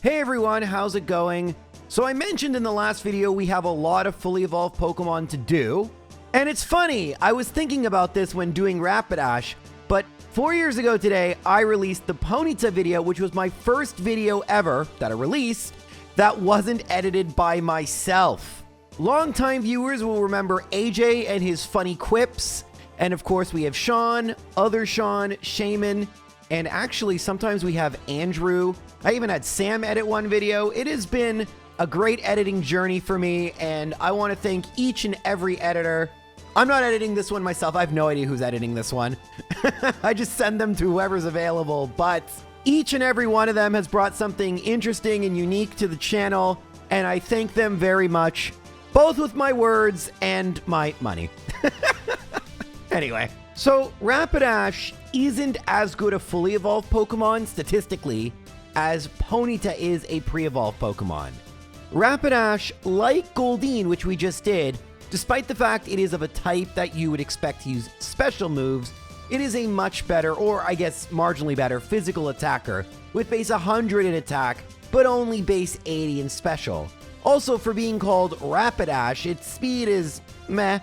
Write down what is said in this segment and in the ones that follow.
Hey everyone, how's it going? So I mentioned in the last video we have a lot of fully evolved Pokemon to do. And it's funny, I was thinking about this when doing Rapidash, but 4 years ago today, I released the Ponyta video, which was my first video ever that I released that wasn't edited by myself. Longtime viewers will remember AJ and his funny quips. And of course we have Sean, other Sean, Shaman, and actually sometimes we have Andrew. I even had Sam edit one video. It has been a great editing journey for me, and I want to thank each and every editor. I'm not editing this one myself. I have no idea who's editing this one. I just send them to whoever's available, but each and every one of them has brought something interesting and unique to the channel, and I thank them very much, both with my words and my money. Anyway, so Rapidash isn't as good a fully evolved Pokemon statistically as Ponyta is a pre-evolved Pokemon. Rapidash, like Goldeen, which we just did, despite the fact it is of a type that you would expect to use special moves, it is a much better, or I guess marginally better, physical attacker with base 100 in attack, but only base 80 in special. Also, for being called Rapidash, its speed is meh.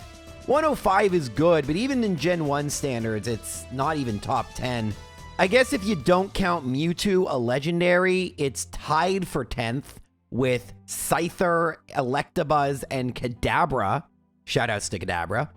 105 is good, but even in Gen 1 standards, it's not even top 10. I guess if you don't count Mewtwo, a legendary, it's tied for 10th with Scyther, Electabuzz, and Kadabra. Shoutouts to Kadabra.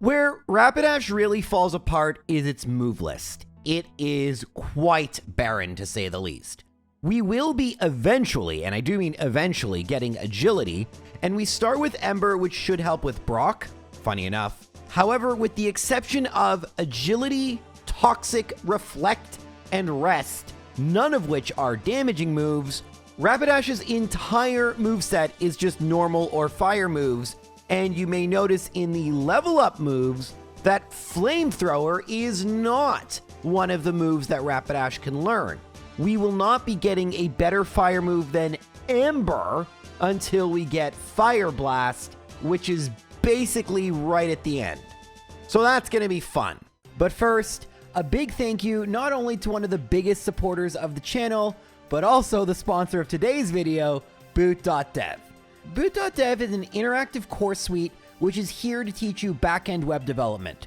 Where Rapidash really falls apart is its move list. It is quite barren, to say the least. We will be eventually, and I do mean eventually, getting Agility, and we start with Ember, which should help with Brock. Funny enough. However, with the exception of Agility, Toxic, Reflect, and Rest, none of which are damaging moves, Rapidash's entire moveset is just normal or fire moves, and you may notice in the level up moves that Flamethrower is not one of the moves that Rapidash can learn. We will not be getting a better fire move than Ember until we get Fire Blast, which is basically right at the end. So that's going to be fun. But first, a big thank you not only to one of the biggest supporters of the channel, but also the sponsor of today's video, Boot.dev. Boot.dev is an interactive course suite which is here to teach you back-end web development.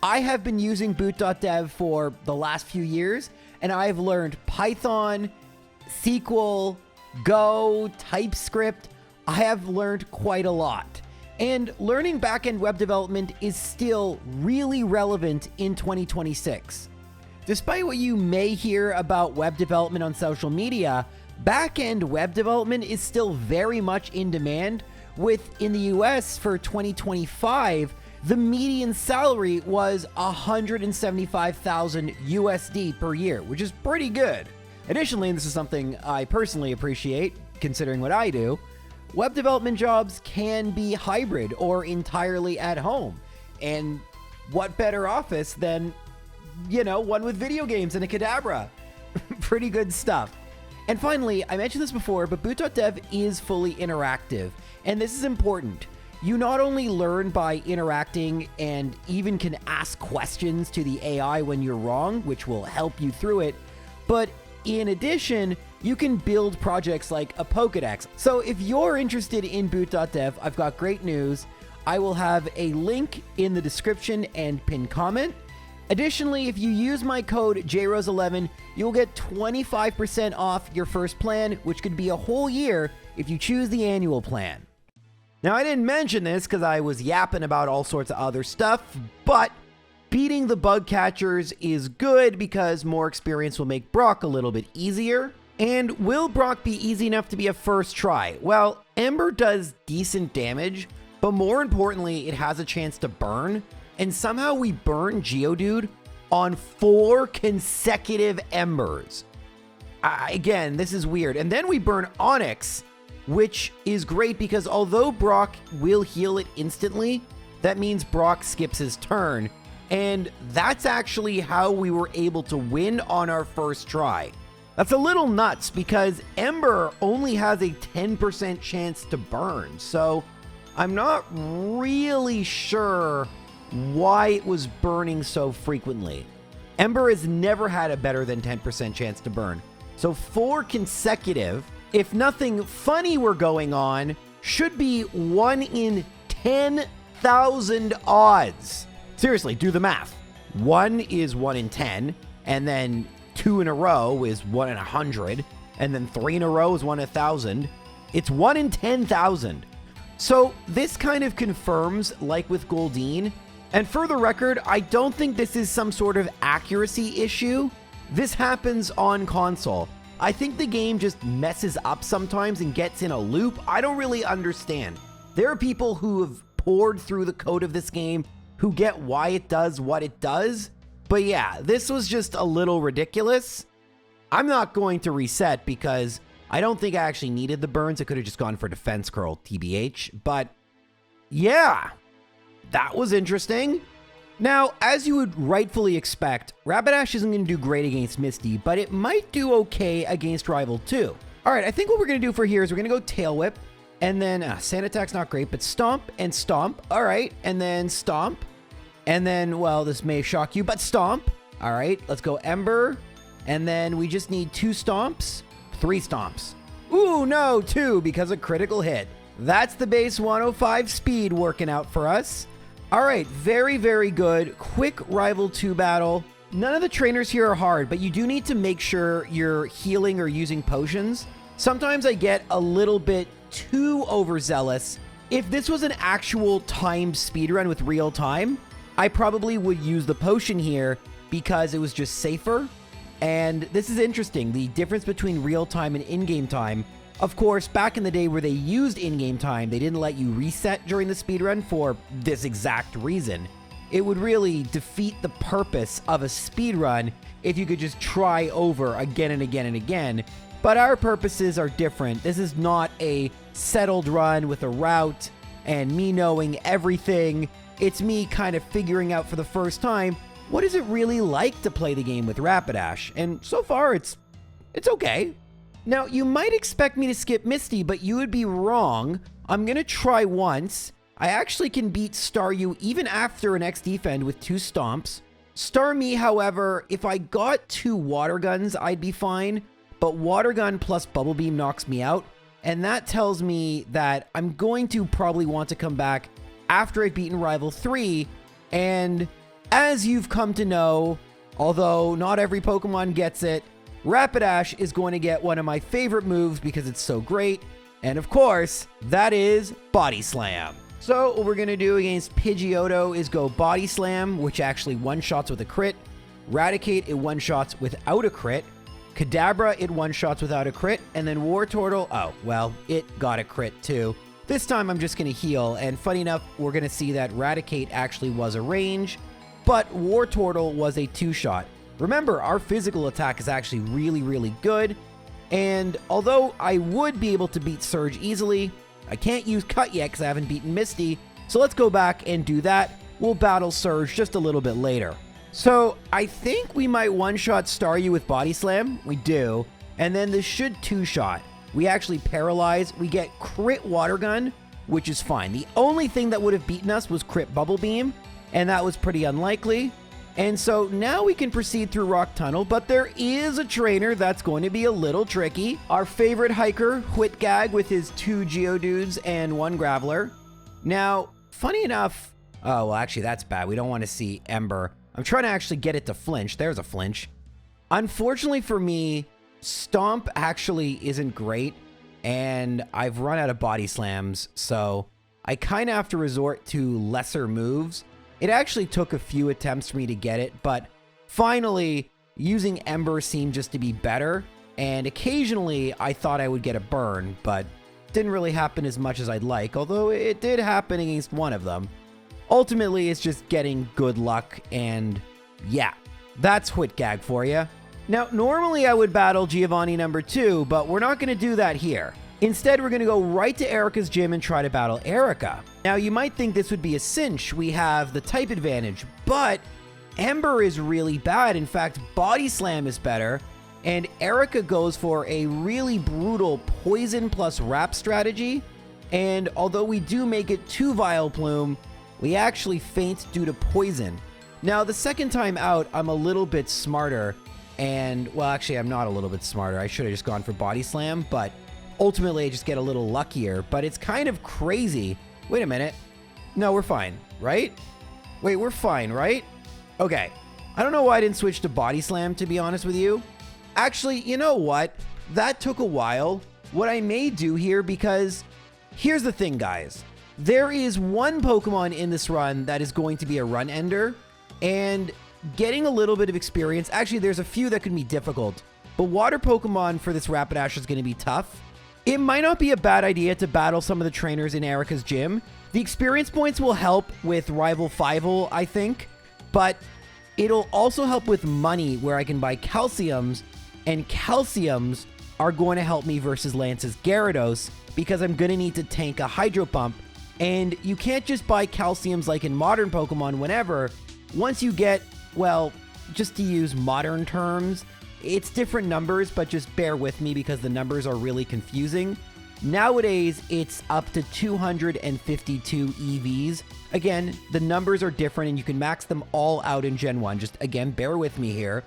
I have been using Boot.dev for the last few years, and I've learned Python, SQL, Go, TypeScript. I have learned quite a lot. And learning back-end web development is still really relevant in 2026. Despite what you may hear about web development on social media, back-end web development is still very much in demand, with in the US for 2025, the median salary was $175,000 USD per year, which is pretty good. Additionally, and this is something I personally appreciate, considering what I do, web development jobs can be hybrid or entirely at home. And what better office than, one with video games and a Kadabra? Pretty good stuff. And finally, I mentioned this before, but Boot.dev is fully interactive. And this is important. You not only learn by interacting and even can ask questions to the AI when you're wrong, which will help you through it, but in addition, you can build projects like a Pokedex. So if you're interested in Boot.dev, I've got great news. I will have a link in the description and pinned comment. Additionally, if you use my code JRose11, you'll get 25% off your first plan, which could be a whole year if you choose the annual plan. Now, I didn't mention this because I was yapping about all sorts of other stuff, but beating the bug catchers is good because more experience will make Brock a little bit easier. And will Brock be easy enough to be a first try? Well, Ember does decent damage, but more importantly, it has a chance to burn. And somehow we burn Geodude on 4 consecutive Embers. Again, this is weird. And then we burn Onix, which is great because although Brock will heal it instantly, that means Brock skips his turn. And that's actually how we were able to win on our first try. That's a little nuts because Ember only has a 10% chance to burn. So I'm not really sure why it was burning so frequently. Ember has never had a better than 10% chance to burn. So 4 consecutive if nothing funny were going on, should be 1 in 10,000 odds. Seriously, do the math. 1 is 1 in 10, and then 2 in a row is 1 in 100, and then 3 in a row is 1 in 1,000. It's 1 in 10,000. So this kind of confirms, like with Goldeen, and for the record, I don't think this is some sort of accuracy issue. This happens on console. I think the game just messes up sometimes and gets in a loop. I don't really understand. There are people who have poured through the code of this game who get why it does what it does. But yeah, this was just a little ridiculous. I'm not going to reset because I don't think I actually needed the burns. I could have just gone for defense curl, TBH. But yeah, that was interesting. Now, as you would rightfully expect, Rapidash isn't going to do great against Misty, but it might do okay against Rival 2. All right, I think what we're going to do for here is we're going to go Tail Whip, and then Sand Attack's not great, but Stomp and Stomp. All right, and then Stomp, and then, well, this may shock you, but Stomp. All right, let's go Ember, and then we just need 2 Stomps, 3 Stomps. Ooh, no, 2 because of critical hit. That's the base 105 speed working out for us. All right, very, very good. Quick Rival 2 battle. None of the trainers here are hard, but you do need to make sure you're healing or using potions. Sometimes I get a little bit too overzealous. If this was an actual timed speedrun with real time, I probably would use the potion here because it was just safer. And this is interesting, the difference between real time and in-game time. Of course, back in the day where they used in-game time, they didn't let you reset during the speedrun for this exact reason. It would really defeat the purpose of a speedrun if you could just try over again and again and again. But our purposes are different. This is not a settled run with a route and me knowing everything. It's me kind of figuring out for the first time, what is it really like to play the game with Rapidash? And so far, it's okay. Now, you might expect me to skip Misty, but you would be wrong. I'm going to try once. I actually can beat Staryu even after an X defend with 2 Stomps. Starmie, however, if I got 2 Water Guns, I'd be fine. But Water Gun plus Bubble Beam knocks me out. And that tells me that I'm going to probably want to come back after I've beaten Rival 3. And as you've come to know, although not every Pokemon gets it, Rapidash is going to get one of my favorite moves because it's so great. And of course, that is Body Slam. So what we're going to do against Pidgeotto is go Body Slam, which actually one-shots with a crit. Raticate, it one-shots without a crit. Kadabra, it one-shots without a crit. And then Wartortle, oh, well, it got a crit too. This time I'm just going to heal. And funny enough, we're going to see that Raticate actually was a range, but Wartortle was a 2-shot. Remember, our physical attack is actually really, really good. And although I would be able to beat Surge easily, I can't use Cut yet because I haven't beaten Misty. So let's go back and do that. We'll battle Surge just a little bit later. So I think we might one-shot Staryu with Body Slam. We do. And then this should 2-shot. We actually paralyze. We get crit Water Gun, which is fine. The only thing that would have beaten us was crit Bubble Beam. And that was pretty unlikely. And so now we can proceed through Rock Tunnel, but there is a trainer that's going to be a little tricky. Our favorite hiker, Whitgag, with his 2 Geodudes and 1 Graveler. Now, funny enough, oh, well, actually, that's bad. We don't want to see Ember. I'm trying to actually get it to flinch. There's a flinch. Unfortunately for me, Stomp actually isn't great, and I've run out of Body Slams, so I kind of have to resort to lesser moves. It actually took a few attempts for me to get it, but finally, using Ember seemed just to be better, and occasionally I thought I would get a burn, but didn't really happen as much as I'd like, although it did happen against one of them. Ultimately, it's just getting good luck, and yeah, that's Whitgag for you. Now, normally I would battle Giovanni number 2, but we're not going to do that here. Instead, we're going to go right to Erica's gym and try to battle Erica. Now, you might think this would be a cinch. We have the type advantage, but Ember is really bad. In fact, Body Slam is better, and Erica goes for a really brutal poison plus wrap strategy. And although we do make it to Vileplume, we actually faint due to poison. Now, the second time out, I'm a little bit smarter, and, well, actually, I'm not a little bit smarter. I should have just gone for Body Slam, but ultimately I just get a little luckier, but it's kind of crazy. Wait a minute. No, we're fine, right? Wait, we're fine, right? Okay. I don't know why I didn't switch to Body Slam, to be honest with you. Actually, you know what? That took a while. What I may do here, because here's the thing, guys. There is one Pokemon in this run that is going to be a run ender, and getting a little bit of experience. Actually, there's a few that can be difficult, but water Pokemon for this Rapidash is going to be tough. It might not be a bad idea to battle some of the trainers in Erica's gym. The experience points will help with Rival Fivel, I think, but it'll also help with money where I can buy Calciums, and Calciums are going to help me versus Lance's Gyarados because I'm going to need to tank a Hydro Pump, and you can't just buy Calciums like in modern Pokemon whenever. Once you get, well, just to use modern terms, it's different numbers, but just bear with me because the numbers are really confusing. Nowadays, it's up to 252 EVs. Again, the numbers are different and you can max them all out in Gen 1. Just again, bear with me here.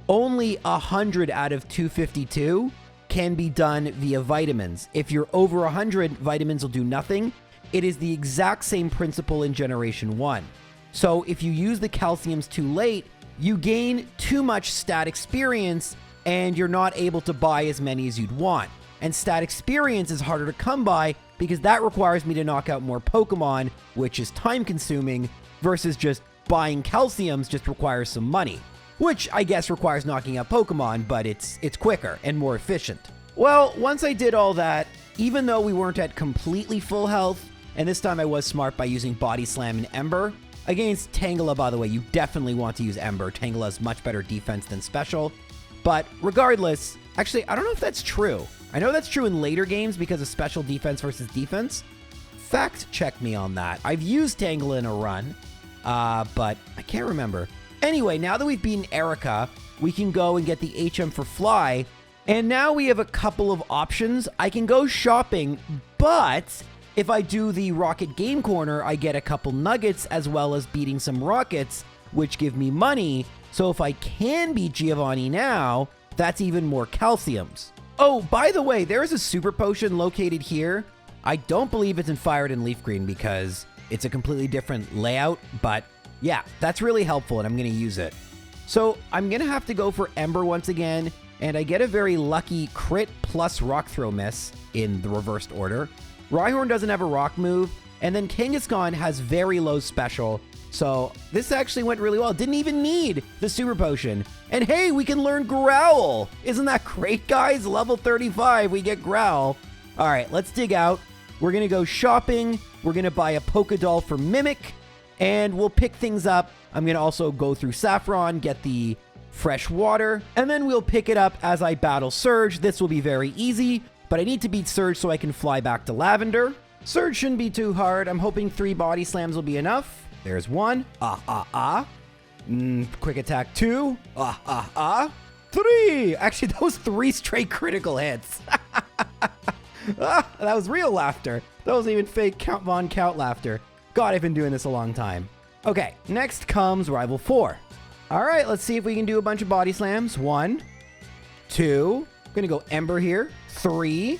Only 100 out of 252 can be done via vitamins. If you're over 100, vitamins will do nothing. It is the exact same principle in Generation 1. So if you use the Calciums too late, you gain too much stat experience and you're not able to buy as many as you'd want. And stat experience is harder to come by because that requires me to knock out more Pokemon, which is time consuming, versus just buying Calciums just requires some money, which I guess requires knocking out Pokemon, but it's quicker and more efficient. Well, once I did all that, even though we weren't at completely full health, and this time I was smart by using Body Slam and Ember. Against Tangela, by the way, you definitely want to use Ember. Tangela has much better defense than Special. But regardless, actually, I don't know if that's true. I know that's true in later games because of Special defense versus defense. Fact check me on that. I've used Tangela in a run, but I can't remember. Anyway, now that we've beaten Erica, we can go and get the HM for Fly. And now we have a couple of options. I can go shopping, but if I do the Rocket Game Corner, I get a couple nuggets as well as beating some Rockets, which give me money. So if I can beat Giovanni now, that's even more Calciums. Oh, by the way, there is a Super Potion located here. I don't believe it's in Fire and Leaf Green because it's a completely different layout, but yeah, that's really helpful and I'm going to use it. So I'm going to have to go for Ember once again, and I get a very lucky crit plus Rock Throw miss in the reversed order. Rhyhorn doesn't have a rock move, and then Kangaskhan has very low special, so this actually went really well. Didn't even need the Super Potion. And hey, we can learn Growl! Isn't that great, guys? Level 35, we get Growl. All right, let's dig out. We're gonna go shopping. We're gonna buy a Pokédoll for Mimic, and we'll pick things up. I'm gonna also go through Saffron, get the fresh water, and then we'll pick it up as I battle Surge. This will be very easy. But I need to beat Surge so I can fly back to Lavender. Surge shouldn't be too hard. I'm hoping 3 Body Slams will be enough. There's 1. Quick Attack 2. 3. Actually, that was 3 straight critical hits. That was real laughter. That wasn't even fake Count Von Count laughter. God, I've been doing this a long time. Okay, next comes Rival 4. All right, let's see if we can do a bunch of Body Slams. 1, 2. I'm gonna go Ember here. 3,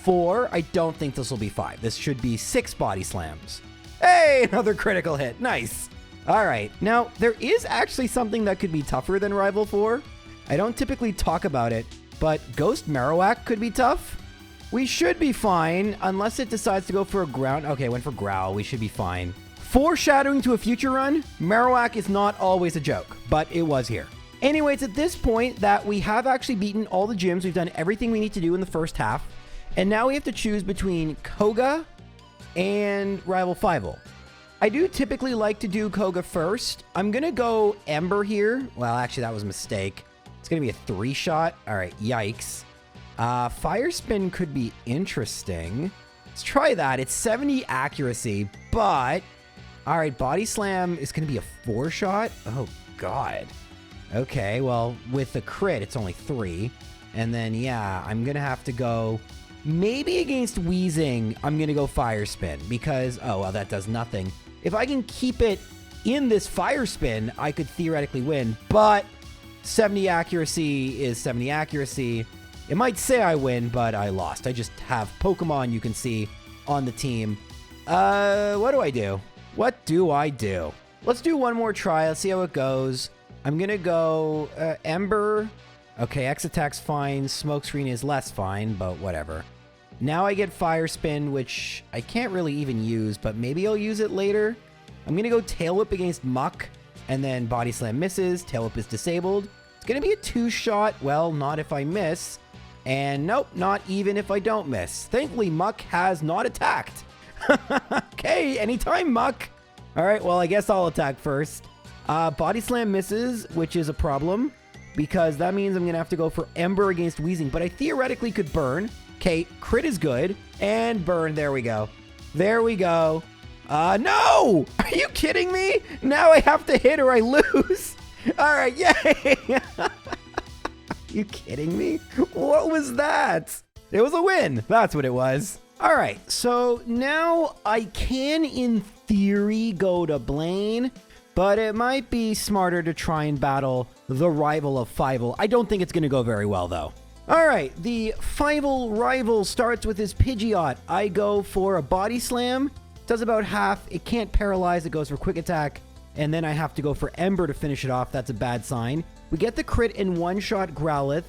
4. I don't think this will be 5. This should be 6 Body Slams. Hey, another critical hit. Nice. All right. Now, there is actually something that could be tougher than Rival 4. I don't typically talk about it, but Ghost Marowak could be tough. We should be fine unless it decides to go for a ground. Okay, went for Growl. We should be fine. Foreshadowing to a future run, Marowak is not always a joke, but it was here. Anyway, it's at this point that we have actually beaten all the gyms. We've done everything we need to do in the first half. And now we have to choose between Koga and Rival Fivel. I do typically like to do Koga first. I'm going to go Ember here. Well, actually, that was a mistake. It's going to be a 3-shot. All right, yikes. Fire Spin could be interesting. Let's try that. It's 70 accuracy, but... All right, Body Slam is going to be a 4-shot. Oh, God. Okay, well, with the crit, it's only 3. And then, yeah, I'm going to have to go... Maybe against Wheezing, I'm going to go Fire Spin because... Oh, well, that does nothing. If I can keep it in this Fire Spin, I could theoretically win. But 70 accuracy is 70 accuracy. It might say I win, but I lost. I just have Pokemon you can see on the team. What do I do? What do I do? Let's do one more try. Let's see how it goes. I'm going to go Ember. Okay, X attack's fine. Smokescreen is less fine, but whatever. Now I get Fire Spin, which I can't really even use, but maybe I'll use it later. I'm going to go Tail Whip against Muck, and then Body Slam misses. Tail Whip is disabled. It's going to be a 2-shot. Well, not if I miss. And nope, not even if I don't miss. Thankfully, Muck has not attacked. Okay, anytime, Muck. All right, well, I guess I'll attack first. Body Slam misses, which is a problem, because that means I'm going to have to go for Ember against Weezing, but I theoretically could Burn. Okay, crit is good. And Burn, there we go. There we go. No! Are you kidding me? Now I have to hit or I lose. All right, yay! You kidding me? What was that? It was a win. That's what it was. All right, so now I can, in theory, go to Blaine, but it might be smarter to try and battle the rival of Fievel. I don't think it's going to go very well, though. All right, the Fievel rival starts with his Pidgeot. I go for a Body Slam. Does about half. It can't paralyze. It goes for Quick Attack. And then I have to go for Ember to finish it off. That's a bad sign. We get the crit in one-shot Growlithe.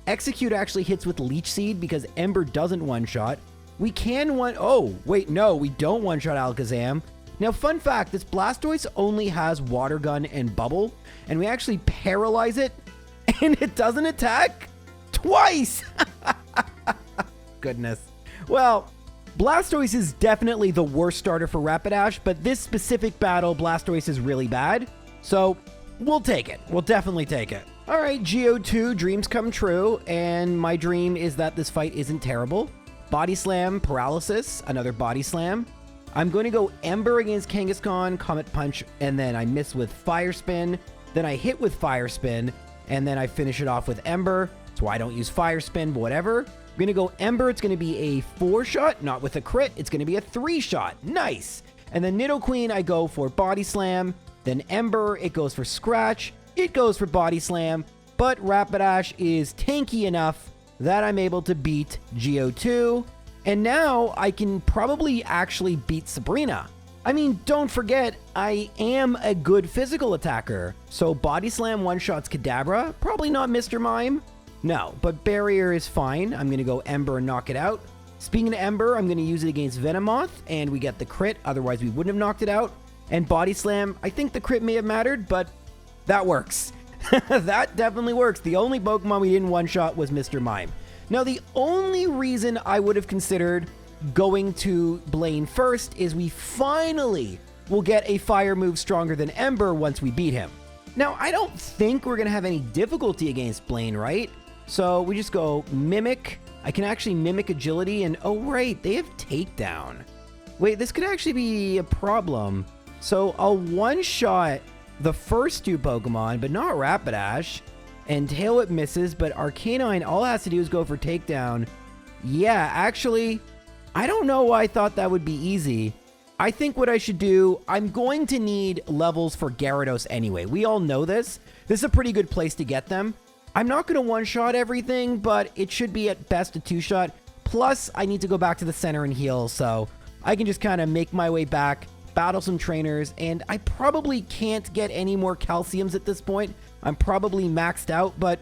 Execute actually hits with Leech Seed because Ember doesn't one-shot. We can oh, wait, no, we don't one-shot Alakazam. Now, fun fact, this Blastoise only has Water Gun and Bubble, and we actually paralyze it, and it doesn't attack twice. Goodness. Well, Blastoise is definitely the worst starter for Rapidash, but this specific battle, Blastoise is really bad, so we'll take it. We'll definitely take it. All right, Geo2, dreams come true, and my dream is that this fight isn't terrible. Body Slam, Paralysis, another Body Slam. I'm going to go Ember against Kangaskhan, Comet Punch, and then I miss with Fire Spin. Then I hit with Fire Spin, and then I finish it off with Ember. That's why I don't use Fire Spin, but whatever. I'm going to go Ember. It's going to be a 4-shot, not with a crit. It's going to be a 3-shot. Nice. And then Nidoqueen, I go for Body Slam. Then Ember, it goes for Scratch. It goes for Body Slam. But Rapidash is tanky enough that I'm able to beat Geo2. And now I can probably actually beat Sabrina. I mean, don't forget, I am a good physical attacker. So Body Slam one-shots Kadabra. Probably not Mr. Mime. No, but Barrier is fine. I'm going to go Ember and knock it out. Speaking of Ember, I'm going to use it against Venomoth, and we get the crit. Otherwise, we wouldn't have knocked it out. And Body Slam, I think the crit may have mattered, but that works. That definitely works. The only Pokemon we didn't one-shot was Mr. Mime. Now, the only reason I would have considered going to Blaine first is we finally will get a fire move stronger than Ember once we beat him. Now, I don't think we're going to have any difficulty against Blaine, right? So we just go Mimic. I can actually Mimic Agility, and oh, right, they have Takedown. Wait, this could actually be a problem. So I'll one-shot the first two Pokemon, but not Rapidash. And Tail Whip misses, but Arcanine, all it has to do is go for Takedown. Yeah, actually, I don't know why I thought that would be easy. I think what I should do, I'm going to need levels for Gyarados anyway. We all know this. This is a pretty good place to get them. I'm not going to one-shot everything, but it should be at best a 2-shot. Plus, I need to go back to the center and heal, so I can just kind of make my way back, battle some trainers, and I probably can't get any more calciums at this point. I'm probably maxed out, but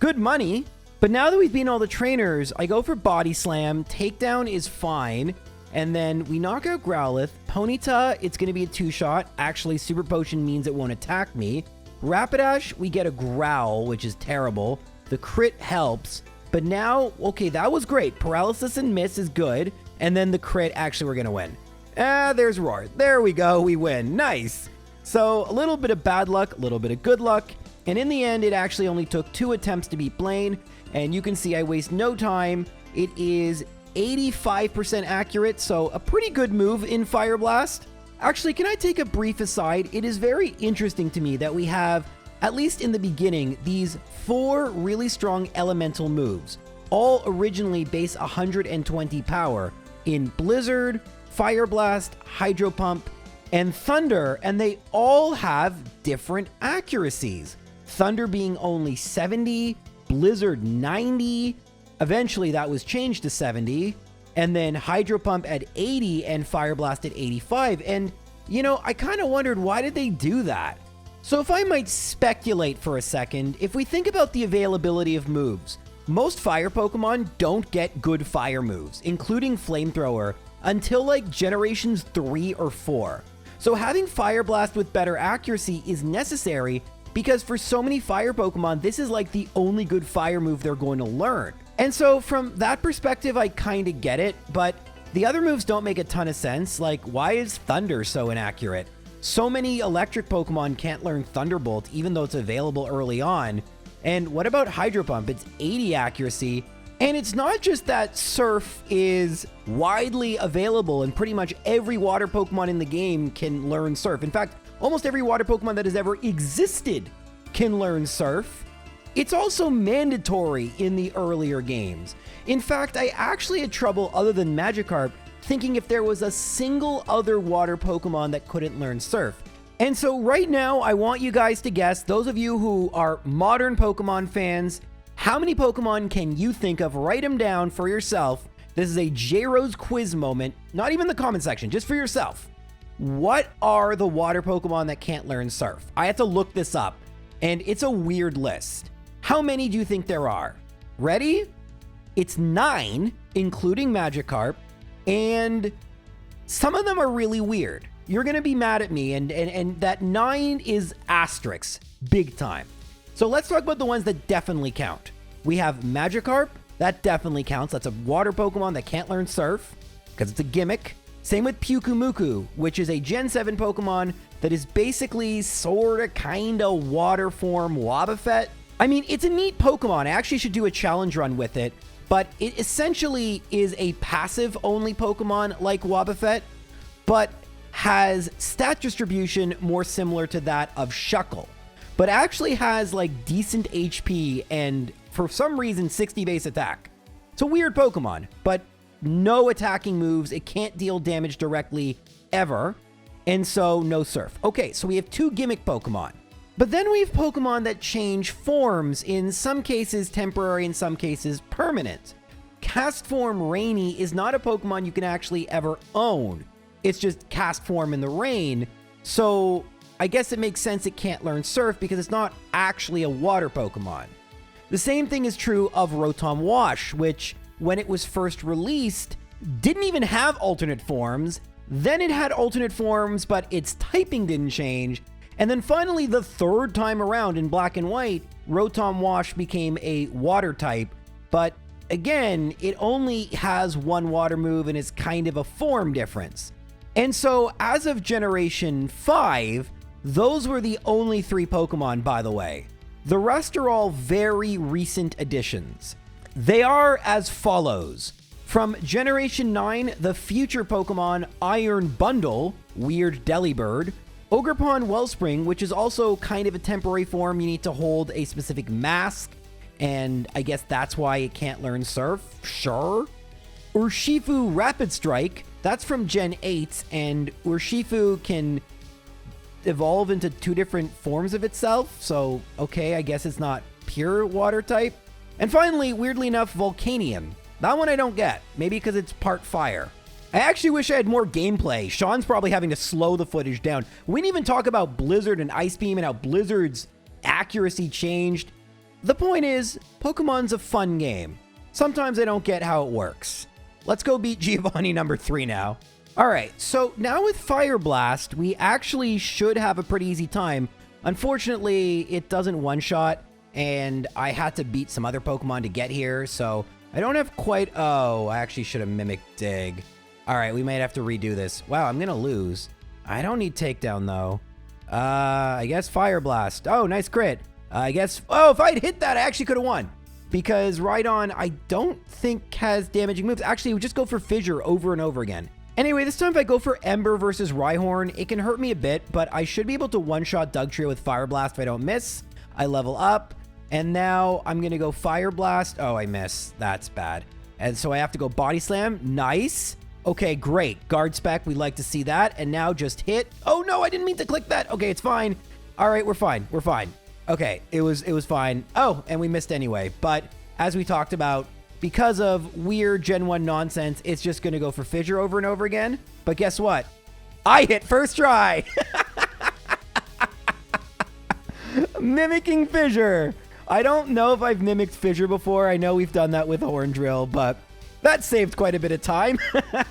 good money. But now that we've beaten all the trainers, I go for Body Slam. Takedown is fine. And then we knock out Growlithe. Ponyta, it's going to be a 2-shot. Actually, Super Potion means it won't attack me. Rapidash, we get a Growl, which is terrible. The crit helps. But now, okay, that was great. Paralysis and Miss is good. And then the crit, actually, we're going to win. There's Roar. There we go. We win. Nice. So a little bit of bad luck, a little bit of good luck. And in the end, it actually only took 2 attempts to beat Blaine. And you can see I waste no time. It is 85% accurate, so a pretty good move in Fire Blast. Actually, can I take a brief aside? It is very interesting to me that we have, at least in the beginning, these 4 really strong elemental moves, all originally base 120 power in Blizzard, Fire Blast, Hydro Pump, and Thunder, and they all have different accuracies. Thunder being only 70, Blizzard 90, Eventually that was changed to 70, and then Hydro Pump at 80 and Fire Blast at 85. And, you know, I kind of wondered, why did they do that? So if I might speculate for a second, if we think about the availability of moves, most fire Pokemon don't get good fire moves, including Flamethrower, until like generations 3 or 4. So having Fire Blast with better accuracy is necessary because for so many fire Pokemon, this is like the only good fire move they're going to learn. And so from that perspective, I kind of get it, but the other moves don't make a ton of sense. Like, why is Thunder so inaccurate? So many electric Pokemon can't learn Thunderbolt, even though it's available early on. And what about Hydro Pump? It's 80 accuracy. And it's not just that Surf is widely available and pretty much every water Pokemon in the game can learn Surf. In fact, almost every water Pokemon that has ever existed can learn Surf. It's also mandatory in the earlier games. In fact, I actually had trouble, other than Magikarp, thinking if there was a single other water Pokemon that couldn't learn Surf. And so right now, I want you guys to guess, those of you who are modern Pokemon fans, how many Pokemon can you think of? Write them down for yourself. This is a J-Rose quiz moment, not even the comment section, just for yourself. What are the water Pokemon that can't learn Surf? I had to look this up, and it's a weird list. How many do you think there are? Ready? It's 9, including Magikarp, and some of them are really weird. You're going to be mad at me, and that 9 is asterisks, big time. So let's talk about the ones that definitely count. We have Magikarp, that definitely counts. That's a water Pokemon that can't learn Surf, because it's a gimmick. Same with Pyukumuku, which is a Gen 7 Pokemon that is basically sorta kinda water form Wobbuffet. I mean, it's a neat Pokemon. I actually should do a challenge run with it, but it essentially is a passive-only Pokemon like Wobbuffet, but has stat distribution more similar to that of Shuckle, but actually has like decent HP and for some reason 60 base attack. It's a weird Pokemon, but no attacking moves. It can't deal damage directly ever, and so no Surf. Okay, so we have 2 gimmick Pokemon. But then we have Pokemon that change forms, in some cases temporary, in some cases permanent. Cast Form Rainy is not a Pokemon you can actually ever own. It's just cast form in the rain. So I guess it makes sense it can't learn Surf because it's not actually a water Pokemon. The same thing is true of Rotom Wash, which when it was first released, didn't even have alternate forms. Then it had alternate forms, but its typing didn't change. And then finally, the third time around in Black and White, Rotom Wash became a water type. But again, it only has one water move and is kind of a form difference. And so as of Generation 5, those were the only 3 Pokemon, by the way. The rest are all very recent additions. They are as follows. From Generation 9, the future Pokemon Iron Bundle, Weird Delibird, Ogerpon Wellspring, which is also kind of a temporary form. You need to hold a specific mask, and I guess that's why it can't learn Surf. Sure. Urshifu Rapid Strike, that's from Gen 8, and Urshifu can evolve into 2 different forms of itself, so okay, I guess it's not pure water type. And finally, weirdly enough, Volcanion. That one I don't get, maybe because it's part fire. I actually wish I had more gameplay. Sean's probably having to slow the footage down. We didn't even talk about Blizzard and Ice Beam and how Blizzard's accuracy changed. The point is, Pokemon's a fun game. Sometimes I don't get how it works. Let's go beat Giovanni number 3 now. Alright, so now with Fire Blast, we actually should have a pretty easy time. Unfortunately, it doesn't one-shot, and I had to beat some other Pokemon to get here, so I don't have quite... Oh, I actually should have mimicked Dig. Alright, we might have to redo this. Wow, I'm gonna lose. I don't need Takedown, though. I guess Fire Blast. Oh, nice crit. I guess... Oh, if I'd hit that, I actually could have won. Because Rhydon, I don't think has damaging moves. Actually, we just go for Fissure over and over again. Anyway, this time if I go for Ember versus Rhyhorn, it can hurt me a bit, but I should be able to one-shot Dugtrio with Fire Blast if I don't miss. I level up, and now I'm gonna go Fire Blast. Oh, I miss. That's bad. And so I have to go Body Slam. Nice. Okay, great. Guard Spec, we like to see that. And now just hit. Oh no, I didn't mean to click that. Okay, it's fine. All right, we're fine. We're fine. Okay, it was fine. Oh, and we missed anyway. But as we talked about, because of weird Gen 1 nonsense, it's just going to go for Fissure over and over again. But guess what? I hit first try. Mimicking Fissure. I don't know if I've mimicked Fissure before. I know we've done that with Horn Drill, but that saved quite a bit of time.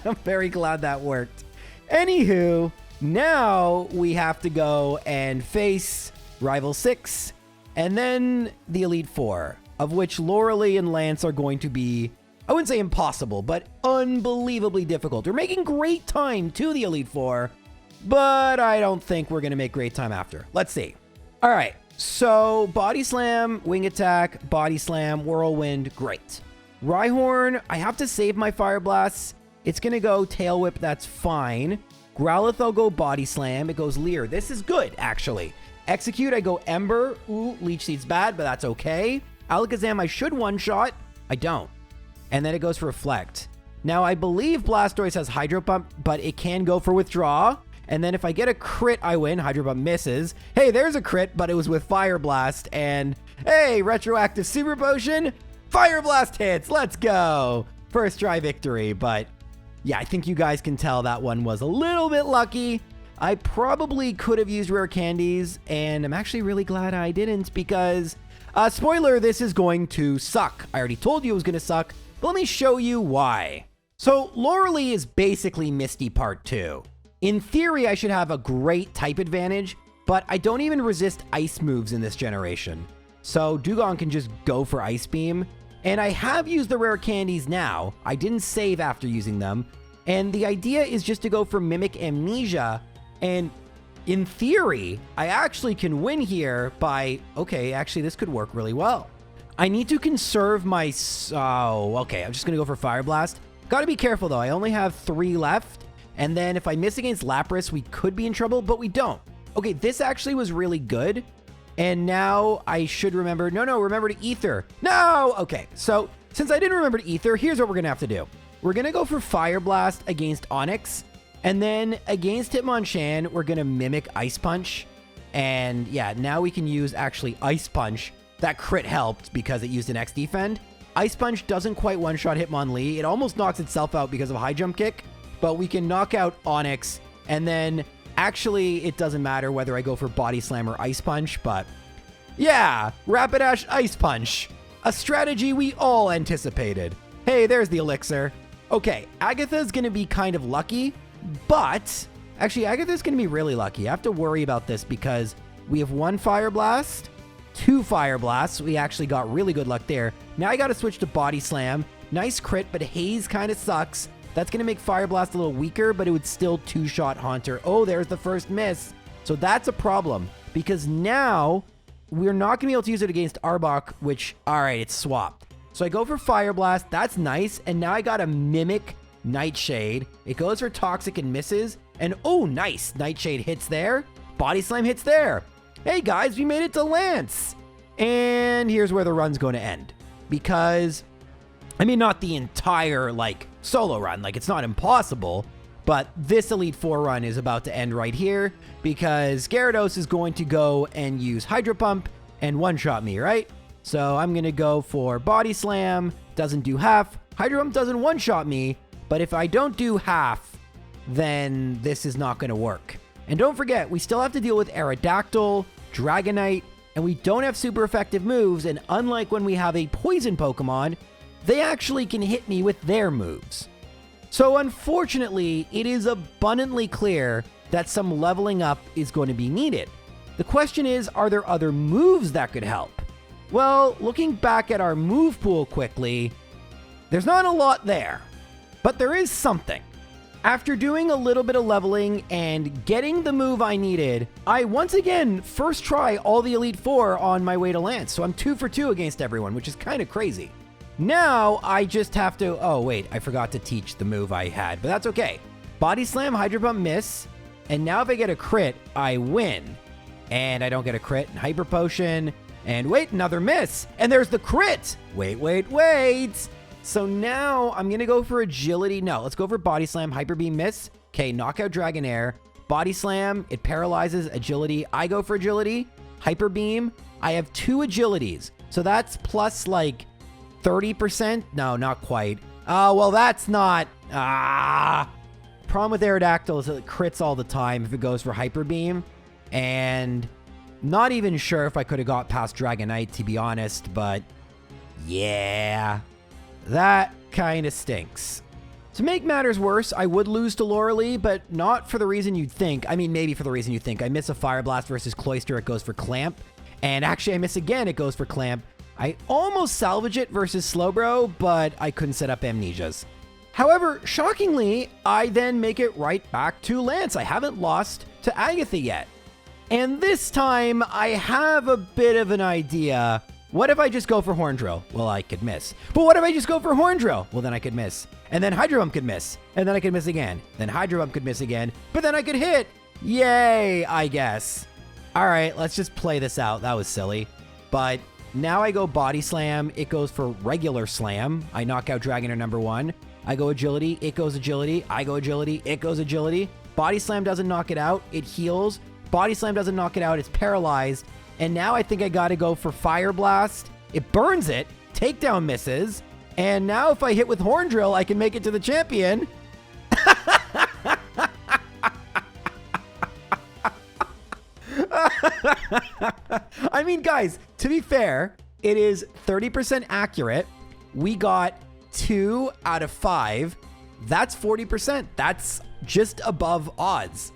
I'm very glad that worked. Anywho, now we have to go and face Rival 6 and then the Elite 4, of which Loralee and Lance are going to be, I wouldn't say impossible, but unbelievably difficult. We're making great time to the Elite 4, but I don't think we're going to make great time after. Let's see. All right, so Body Slam, Wing Attack, Body Slam, Whirlwind, great. Rhyhorn, I have to save my Fire Blasts. It's going to go Tail Whip, that's fine. Growlithe, I'll go Body Slam. It goes Leer. This is good, actually. Execute, I go Ember. Ooh, Leech Seed's bad, but that's okay. Alakazam, I should one-shot. I don't. And then it goes for Reflect. Now, I believe Blastoise has Hydro Pump, but it can go for Withdraw. And then if I get a crit, I win. Hydro Pump misses. Hey, there's a crit, but it was with Fire Blast. And hey, Retroactive Super Potion. Fire Blast hits. Let's go. First try victory. But yeah, I think you guys can tell that one was a little bit lucky. I probably could have used rare candies, and I'm actually really glad I didn't because, spoiler, this is going to suck. I already told you it was going to suck, but let me show you why. So Loralee is basically Misty Part 2. In theory, I should have a great type advantage, but I don't even resist ice moves in this generation. So Dugong can just go for Ice Beam. And I have used the rare candies now. I didn't save after using them. And the idea is just to go for Mimic Amnesia. And in theory, I actually can win here by, okay, actually this could work really well. I need to conserve my, okay, I'm just going to go for Fire Blast. Got to be careful though. I only have 3 left. And then if I miss against Lapras, we could be in trouble, but we don't. Okay, this actually was really good. And now I should remember, no, remember to Ether. No, okay. So since I didn't remember to Ether, here's what we're going to have to do. We're going to go for Fire Blast against Onix. And then against Hitmonchan, we're going to mimic Ice Punch. And yeah, now we can use actually Ice Punch. That crit helped because it used an X Defend. Ice Punch doesn't quite one-shot Hitmonlee. It almost knocks itself out because of a High Jump Kick. But we can knock out Onix. And then actually, it doesn't matter whether I go for Body Slam or Ice Punch. But yeah, Rapidash Ice Punch. A strategy we all anticipated. Hey, there's the Elixir. Okay, Agatha's going to be kind of lucky. But actually, Agatha's going to be really lucky. I have to worry about this because we have 1 Fire Blast, 2 Fire Blasts. We actually got really good luck there. Now I got to switch to Body Slam. Nice crit, but Haze kind of sucks. That's going to make Fire Blast a little weaker, but it would still 2-shot Haunter. Oh, there's the first miss. So that's a problem because now we're not going to be able to use it against Arbok, which, all right, it's swapped. So I go for Fire Blast. That's nice. And now I got to mimic Nightshade. It goes for Toxic and misses. And oh, nice. Nightshade hits there. Body Slam hits there. Hey, guys, we made it to Lance. And here's where the run's going to end. Because, I mean, not the entire, solo run. It's not impossible. But this Elite Four run is about to end right here. Because Gyarados is going to go and use Hydro Pump and one-shot me, right? So I'm going to go for Body Slam. Doesn't do half. Hydro Pump doesn't one-shot me. But if I don't do half, then this is not going to work. And don't forget, we still have to deal with Aerodactyl, Dragonite, and we don't have super effective moves. And unlike when we have a poison Pokemon, they actually can hit me with their moves. So unfortunately, it is abundantly clear that some leveling up is going to be needed. The question is, are there other moves that could help? Well, looking back at our move pool quickly, there's not a lot there. But there is something. After doing a little bit of leveling and getting the move I needed, I once again first try all the Elite Four on my way to Lance. So I'm 2 for 2 against everyone, which is kind of crazy. Now I just have to, oh wait, I forgot to teach the move I had, but that's okay. Body Slam, Hydro Pump, miss. And now if I get a crit, I win. And I don't get a crit, Hyper Potion. And wait, another miss. And there's the crit. Wait. So now I'm going to go for Agility. No, let's go for Body Slam, Hyper Beam, miss. Okay, Knockout Dragonair. Body Slam, it paralyzes Agility. I go for Agility. Hyper Beam. I have 2 Agilities. So that's plus 30%? No, not quite. Oh, well, that's not... Problem with Aerodactyl is that it crits all the time if it goes for Hyper Beam. And not even sure if I could have got past Dragonite, to be honest. But yeah, that kind of stinks. To make matters worse, I would lose to Lorelee, but not for the reason you'd think. I mean, maybe for the reason you think. I miss a Fire Blast versus Cloyster, it goes for Clamp. And actually, I miss again, it goes for Clamp. I almost salvage it versus Slowbro, but I couldn't set up Amnesias. However, shockingly, I then make it right back to Lance. I haven't lost to Agatha yet. And this time, I have a bit of an idea. What if I just go for Horn Drill? Well, I could miss. But what if I just go for Horn Drill? Well, then I could miss. And then Hydro Bump could miss. And then I could miss again. Then Hydro Bump could miss again. But then I could hit. Yay, I guess. All right, let's just play this out. That was silly. But now I go Body Slam. It goes for regular Slam. I knock out Dragonair number 1. I go Agility. It goes Agility. I go Agility. It goes Agility. Body Slam doesn't knock it out. It heals. Body Slam doesn't knock it out. It's paralyzed. And now I think I got to go for Fire Blast. It burns it. Takedown misses. And now if I hit with Horn Drill, I can make it to the champion. I mean, guys, to be fair, it is 30% accurate. We got 2 out of 5. That's 40%. That's just above odds.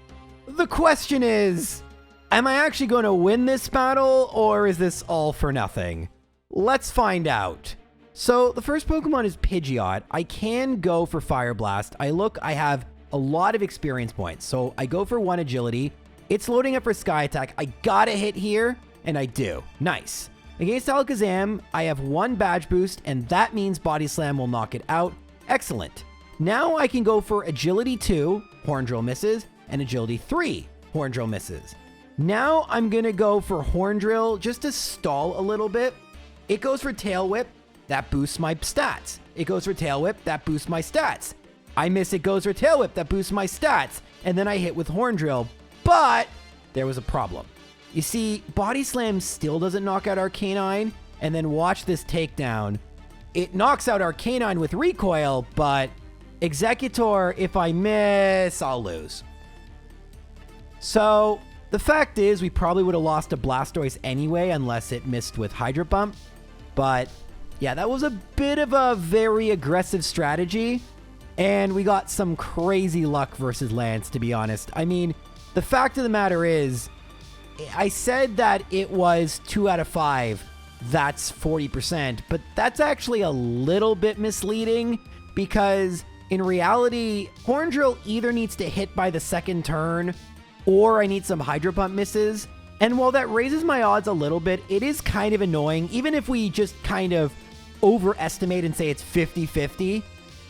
The question is, am I actually going to win this battle, or is this all for nothing? Let's find out. So the first Pokemon is Pidgeot. I can go for Fire Blast. I have a lot of experience points. So I go for 1 Agility. It's loading up for Sky Attack. I gotta hit here, and I do. Nice. Against Alakazam, I have 1 Badge Boost, and that means Body Slam will knock it out. Excellent. Now I can go for Agility 2, Horn Drill misses, and Agility 3, Horn Drill misses. Now I'm gonna go for Horn Drill just to stall a little bit. It goes for Tail Whip, that boosts my stats. It goes for Tail Whip, that boosts my stats. I miss, it goes for Tail Whip, that boosts my stats. And then I hit with Horn Drill, but there was a problem. You see, Body Slam still doesn't knock out Arcanine, and then watch this takedown. It knocks out Arcanine with Recoil, but Executor, if I miss, I'll lose. So the fact is, we probably would have lost to Blastoise anyway, unless it missed with Hydro Pump. But yeah, that was a bit of a very aggressive strategy, and we got some crazy luck versus Lance, to be honest. I mean, the fact of the matter is, I said that it was 2 out of 5. That's 40%, but that's actually a little bit misleading because in reality, Horn Drill either needs to hit by the second turn or I need some Hydro Pump misses. And while that raises my odds a little bit, it is kind of annoying. Even if we just kind of overestimate and say it's 50-50,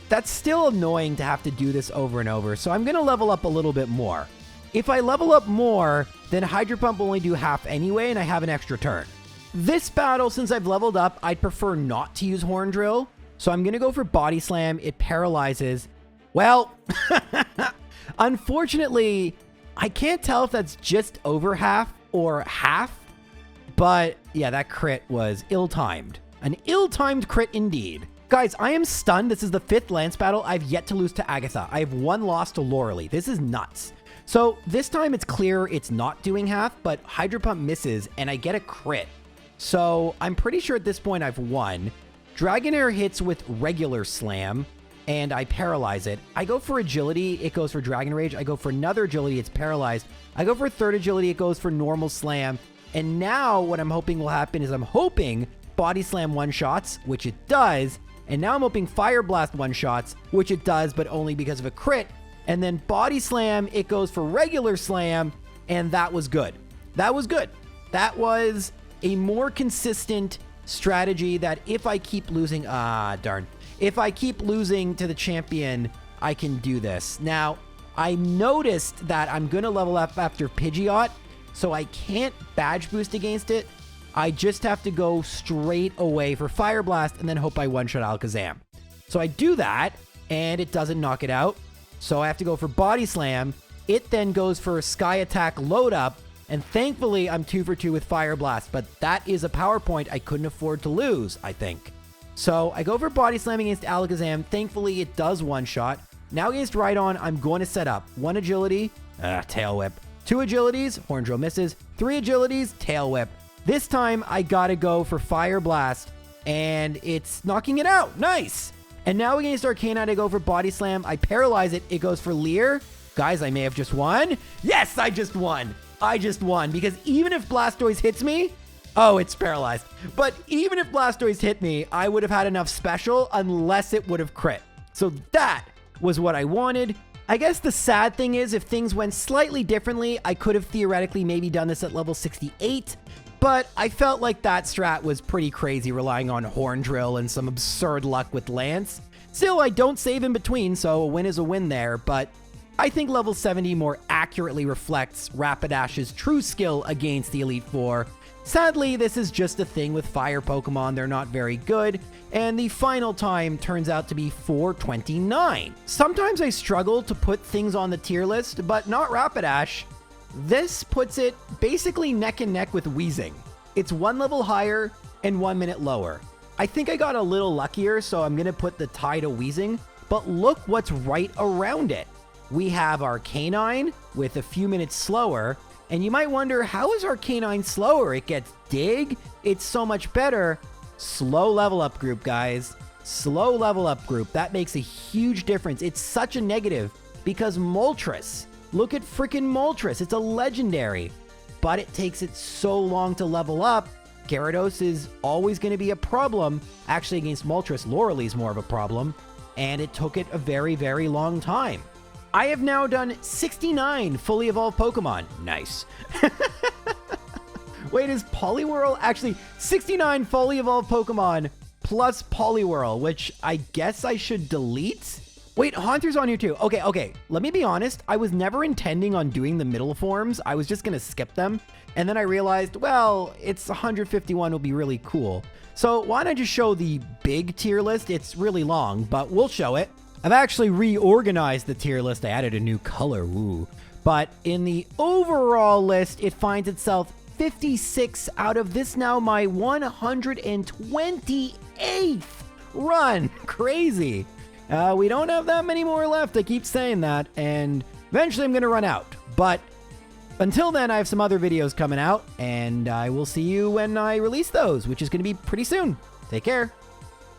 that's still annoying to have to do this over and over. So I'm going to level up a little bit more. If I level up more, then Hydro Pump will only do half anyway, and I have an extra turn. This battle, since I've leveled up, I'd prefer not to use Horn Drill. So I'm going to go for Body Slam. It paralyzes. Well, unfortunately, I can't tell if that's just over half or half. But yeah, that crit was ill-timed. An ill-timed crit indeed. Guys, I am stunned. This is the 5th Lance battle. I've yet to lose to Agatha. I have 1 loss to Lorelee. This is nuts. So this time it's clear it's not doing half, but Hydro Pump misses and I get a crit. So I'm pretty sure at this point I've won. Dragonair hits with regular Slam and I paralyze it. I go for Agility, it goes for Dragon Rage. I go for another Agility, it's paralyzed. I go for 3rd Agility, it goes for normal Slam. And now what I'm hoping will happen is I'm hoping Body Slam one-shots, which it does. And now I'm hoping Fire Blast one-shots, which it does, but only because of a crit. And then Body Slam, it goes for regular Slam, and that was good. That was good. That was a more consistent strategy that if I keep losing, darn. If I keep losing to the champion, I can do this. Now, I noticed that I'm going to level up after Pidgeot, so I can't badge boost against it. I just have to go straight away for Fire Blast and then hope I one-shot Alakazam. So I do that, and it doesn't knock it out. So I have to go for Body Slam. It then goes for a Sky Attack load up. And thankfully, I'm 2 for 2 with Fire Blast. But that is a power point I couldn't afford to lose, I think. So I go for Body Slam against Alakazam. Thankfully, it does one-shot. Now against Rhydon, I'm going to set up 1 agility, Tail Whip. 2 agilities, Horn Drill misses. 3 agilities, Tail Whip. This time, I gotta go for Fire Blast, and it's knocking it out. Nice! And now against Arcanine, I go for Body Slam. I paralyze it. It goes for Leer. Guys, I may have just won. Yes, I just won. I just won, because even if Blastoise hits me, oh, it's paralyzed. But even if Blastoise hit me, I would have had enough special unless it would have crit. So that was what I wanted. I guess the sad thing is if things went slightly differently, I could have theoretically maybe done this at level 68, but I felt like that strat was pretty crazy, relying on Horn Drill and some absurd luck with Lance. Still, I don't save in between, so a win is a win there, but I think level 70 more accurately reflects Rapidash's true skill against the Elite Four. Sadly, this is just a thing with fire Pokemon. They're not very good, and the final time turns out to be 429. Sometimes I struggle to put things on the tier list, but not Rapidash. This puts it basically neck and neck with Weezing. It's 1 level higher and 1 minute lower. I think I got a little luckier, so I'm going to put the tie to Weezing, but look what's right around it. We have Arcanine with a few minutes slower, and you might wonder, how is Arcanine slower? It gets Dig. It's so much better. Slow level up group, guys. Slow level up group. That makes a huge difference. It's such a negative because Moltres. Look at freaking Moltres. It's a legendary, but it takes it so long to level up. Gyarados is always going to be a problem. Actually, against Moltres, Loreley's more of a problem, and it took it a very, very long time. I have now done 69 fully evolved Pokemon. Nice. Wait, is Poliwhirl actually 69 fully evolved Pokemon plus Poliwhirl, which I guess I should delete? Wait, Haunter's on here too. Okay. Let me be honest. I was never intending on doing the middle forms. I was just going to skip them. And then I realized, well, it's 151 will be really cool. So why don't I just show the big tier list? It's really long, but we'll show it. I've actually reorganized the tier list. I added a new color, woo. But in the overall list, it finds itself 56 out of this now my 128th run. Crazy. We don't have that many more left. I keep saying that, and eventually I'm going to run out. But until then, I have some other videos coming out, and I will see you when I release those, which is going to be pretty soon. Take care.